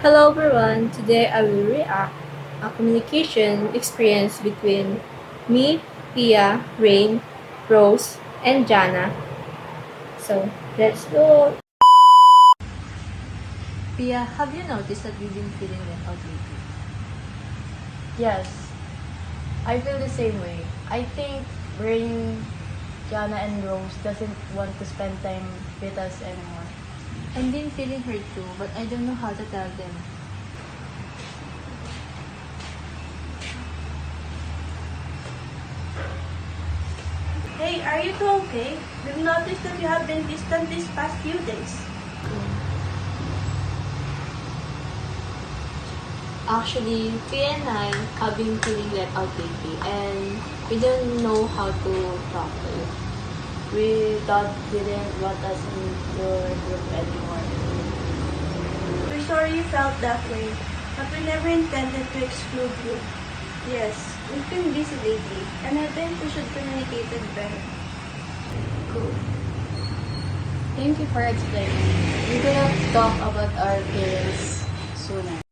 Hello everyone, today I will react a communication experience between me, Pia, Rain, Rose, and Jana. So, let's go! Pia, have you noticed that you've been feeling left out lately? Yes, I feel the same way. I think Rain, Jana, and Rose doesn't want to spend time with us anymore. I've been feeling hurt too, but I don't know how to tell them. Hey, are you two okay? We've noticed that you have been distant these past few days. Actually, Pia and I have been feeling left out lately, and we don't know how to talk to you. We thought you didn't want us in your group anymore. We're sorry you felt that way, but we never intended to exclude you. Yes, we've been busy lately, and I think we should communicate it better. Cool. Thank you for explaining. We could have talked about our parents sooner.